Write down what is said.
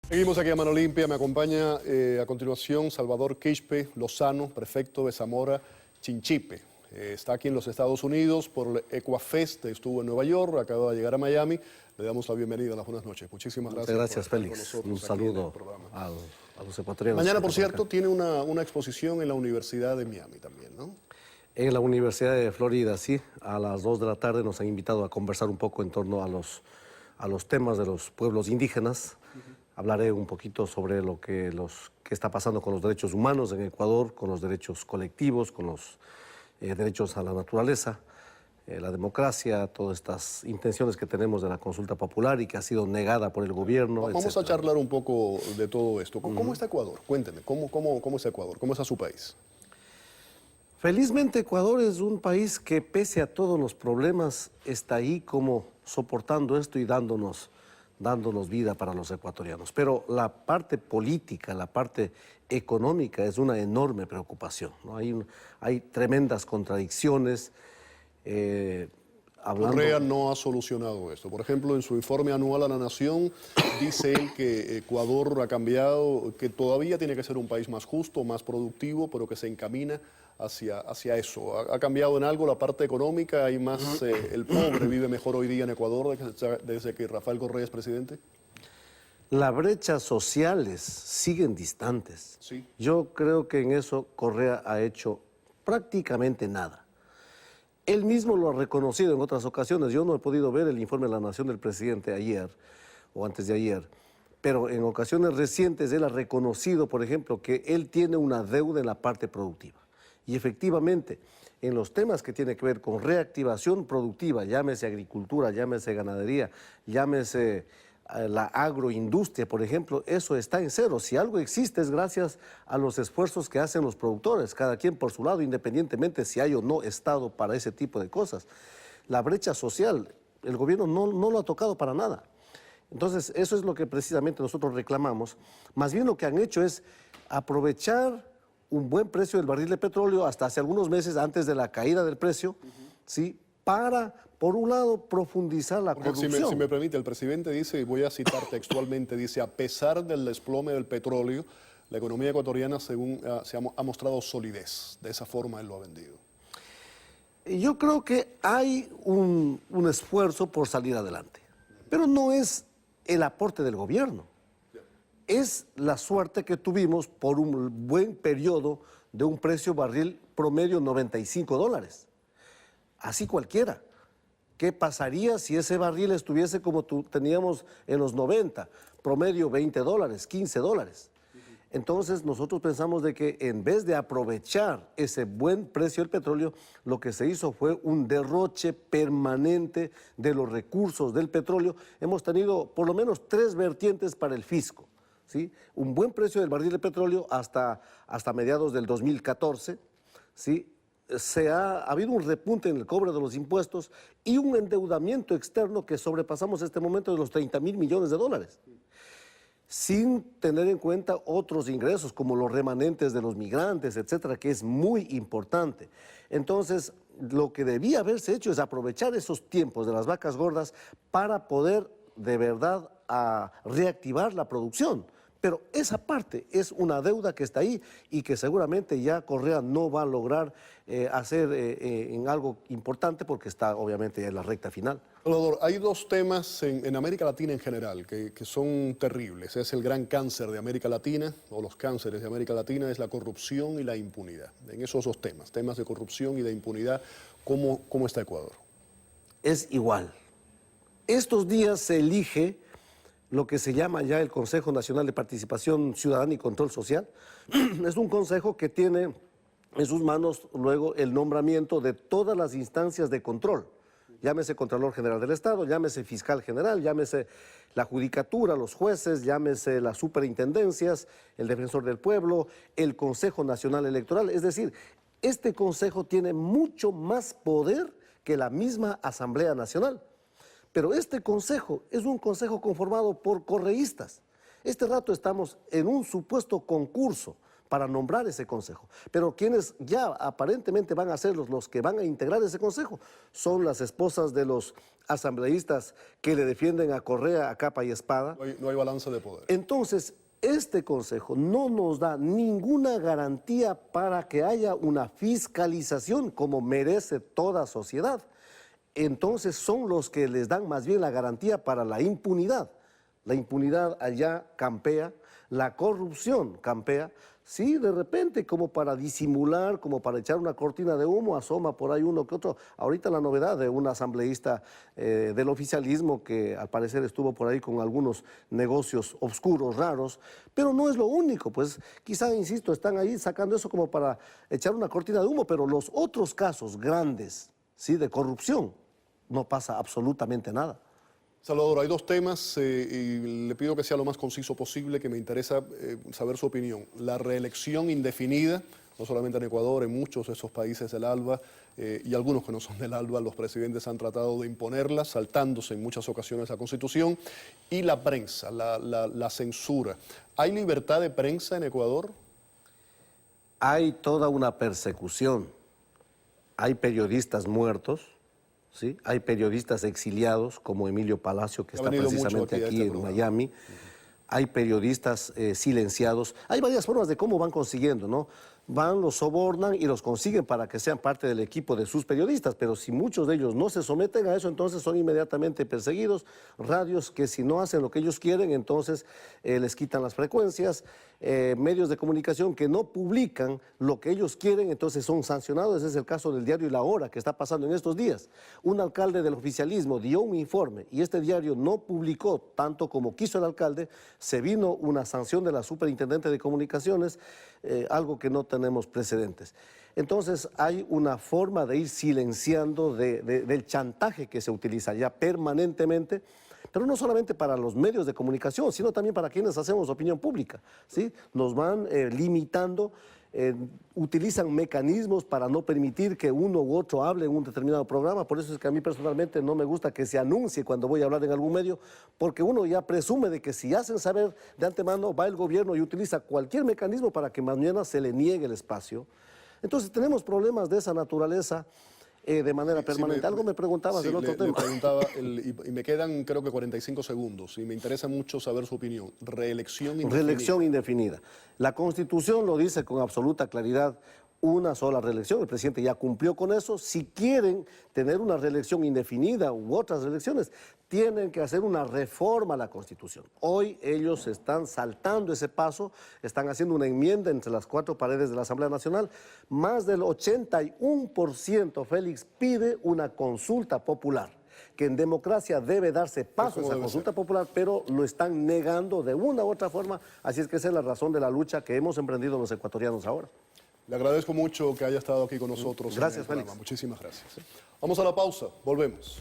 Seguimos aquí a Mano Limpia. Me acompaña a continuación Salvador Quispe Lozano, prefecto de Zamora Chinchipe. Está aquí en los Estados Unidos por el Ecuafest, estuvo en Nueva York, acaba de llegar a Miami. Le damos la bienvenida, las buenas noches. Muchísimas gracias. Muchas gracias, Félix. Un saludo a los ecuatorianos. Mañana, por cierto, tiene una exposición en la Universidad de Miami también, ¿no? En la Universidad de Florida, sí. A las 2 de la tarde nos han invitado a conversar un poco en torno a los temas de los pueblos indígenas. Hablaré un poquito sobre lo que está pasando con los derechos humanos en Ecuador, con los derechos colectivos, con los derechos a la naturaleza, la democracia, todas estas intenciones que tenemos de la consulta popular y que ha sido negada por el gobierno. Vamos a charlar un poco de todo esto. ¿Cómo está Ecuador? Cuénteme, ¿cómo está Ecuador? ¿Cómo está su país? Felizmente Ecuador es un país que pese a todos los problemas está ahí como soportando esto y dándonos vida para los ecuatorianos. Pero la parte política, la parte económica es una enorme preocupación, ¿no? Hay tremendas contradicciones. Correa no ha solucionado esto. Por ejemplo, en su informe anual a la Nación, dice él que Ecuador ha cambiado, que todavía tiene que ser un país más justo, más productivo, pero que se encamina hacia eso. ¿Ha cambiado en algo la parte económica? ¿Hay más, el pobre vive mejor hoy día en Ecuador desde que Rafael Correa es presidente? Las brechas sociales siguen distantes. Sí. Yo creo que en eso Correa ha hecho prácticamente nada. Él mismo lo ha reconocido en otras ocasiones. Yo no he podido ver el informe de la Nación del presidente ayer o antes de ayer, pero en ocasiones recientes él ha reconocido, por ejemplo, que él tiene una deuda en la parte productiva. Y efectivamente, en los temas que tienen que ver con reactivación productiva, llámese agricultura, llámese ganadería, llámese la agroindustria, por ejemplo, eso está en cero. Si algo existe es gracias a los esfuerzos que hacen los productores, cada quien por su lado, independientemente si hay o no Estado para ese tipo de cosas. La brecha social, el gobierno no lo ha tocado para nada. Entonces, eso es lo que precisamente nosotros reclamamos. Más bien lo que han hecho es aprovechar un buen precio del barril de petróleo hasta hace algunos meses antes de la caída del precio, ¿sí? Para, por un lado, profundizar la corrupción. Si me permite, el presidente dice, y voy a citar textualmente, dice, a pesar del desplome del petróleo, la economía ecuatoriana ha mostrado solidez. De esa forma él lo ha vendido. Yo creo que hay un esfuerzo por salir adelante, pero no es el aporte del gobierno. Es la suerte que tuvimos por un buen periodo de un precio barril promedio $95. Así cualquiera. ¿Qué pasaría si ese barril estuviese como teníamos en los 90, promedio $20, $15? Entonces nosotros pensamos de que en vez de aprovechar ese buen precio del petróleo, lo que se hizo fue un derroche permanente de los recursos del petróleo. Hemos tenido por lo menos 3 vertientes para el fisco, ¿sí? Un buen precio del barril de petróleo hasta mediados del 2014, ¿sí? Ha habido un repunte en el cobro de los impuestos y un endeudamiento externo que sobrepasamos este momento de los $30.000 millones, sin tener en cuenta otros ingresos como los remanentes de los migrantes, etcétera, que es muy importante. Entonces, lo que debía haberse hecho es aprovechar esos tiempos de las vacas gordas para poder de verdad reactivar la producción. Pero esa parte es una deuda que está ahí y que seguramente ya Correa no va a lograr hacer en algo importante porque está obviamente en la recta final. Salvador, hay 2 temas en América Latina en general que son terribles. Es el gran cáncer de América Latina, o los cánceres de América Latina, es la corrupción y la impunidad. En esos 2 temas de corrupción y de impunidad, ¿cómo está Ecuador? Es igual. Estos días se elige lo que se llama ya el Consejo Nacional de Participación Ciudadana y Control Social. Es un consejo que tiene en sus manos luego el nombramiento de todas las instancias de control. Llámese Contralor General del Estado, llámese Fiscal General, llámese la Judicatura, los jueces, llámese las superintendencias, el Defensor del Pueblo, el Consejo Nacional Electoral. Es decir, este consejo tiene mucho más poder que la misma Asamblea Nacional. Pero este consejo es un consejo conformado por correístas. Este rato estamos en un supuesto concurso para nombrar ese consejo. Pero quienes ya aparentemente van a ser los que van a integrar ese consejo son las esposas de los asambleístas que le defienden a Correa a capa y espada. No hay balance de poder. Entonces, este consejo no nos da ninguna garantía para que haya una fiscalización como merece toda sociedad. Entonces son los que les dan más bien la garantía para la impunidad. La impunidad allá campea, la corrupción campea. Sí, de repente, como para disimular, como para echar una cortina de humo, asoma por ahí uno que otro. Ahorita la novedad de un asambleísta del oficialismo que al parecer estuvo por ahí con algunos negocios oscuros, raros, pero no es lo único, pues quizá, insisto, están ahí sacando eso como para echar una cortina de humo, pero los otros casos grandes, ¿sí?, de corrupción, no pasa absolutamente nada. Salvador, hay dos temas y le pido que sea lo más conciso posible, que me interesa saber su opinión. La reelección indefinida, no solamente en Ecuador, en muchos de esos países del ALBA y algunos que no son del ALBA, los presidentes han tratado de imponerla, saltándose en muchas ocasiones la Constitución, y la prensa, la censura. ¿Hay libertad de prensa en Ecuador? Hay toda una persecución, hay periodistas muertos, ¿sí? Hay periodistas exiliados, como Emilio Palacio, que está precisamente aquí en Miami. Hay periodistas silenciados. Hay varias formas de cómo van consiguiendo, ¿no? Van, los sobornan y los consiguen para que sean parte del equipo de sus periodistas, pero si muchos de ellos no se someten a eso, entonces son inmediatamente perseguidos. Radios que si no hacen lo que ellos quieren, entonces les quitan las frecuencias. Medios de comunicación que no publican lo que ellos quieren, entonces son sancionados. Ese es el caso del diario La Hora, que está pasando en estos días. Un alcalde del oficialismo dio un informe y este diario no publicó tanto como quiso el alcalde. Se vino una sanción de la superintendente de comunicaciones, algo que no tenemos precedentes. Entonces hay una forma de ir silenciando del chantaje que se utiliza ya permanentemente, pero no solamente para los medios de comunicación, sino también para quienes hacemos opinión pública, ¿sí? Nos van limitando, utilizan mecanismos para no permitir que uno u otro hable en un determinado programa. Por eso es que a mí personalmente no me gusta que se anuncie cuando voy a hablar en algún medio, porque uno ya presume de que si hacen saber de antemano, va el gobierno y utiliza cualquier mecanismo para que mañana se le niegue el espacio. Entonces tenemos problemas de esa naturaleza de manera permanente. Algo me preguntabas del otro tema. Le preguntaba, y me quedan creo que 45 segundos, y me interesa mucho saber su opinión. Reelección indefinida. Reelección indefinida. La Constitución lo dice con absoluta claridad, una sola reelección. El presidente ya cumplió con eso. Si quieren tener una reelección indefinida u otras reelecciones, tienen que hacer una reforma a la Constitución. Hoy ellos están saltando ese paso, están haciendo una enmienda entre las cuatro paredes de la Asamblea Nacional. Más del 81%, Félix, pide una consulta popular, que en democracia debe darse paso a esa consulta popular, pero lo están negando de una u otra forma. Así es que esa es la razón de la lucha que hemos emprendido los ecuatorianos ahora. Le agradezco mucho que haya estado aquí con nosotros. Gracias, Félix. Muchísimas gracias. Vamos a la pausa, volvemos.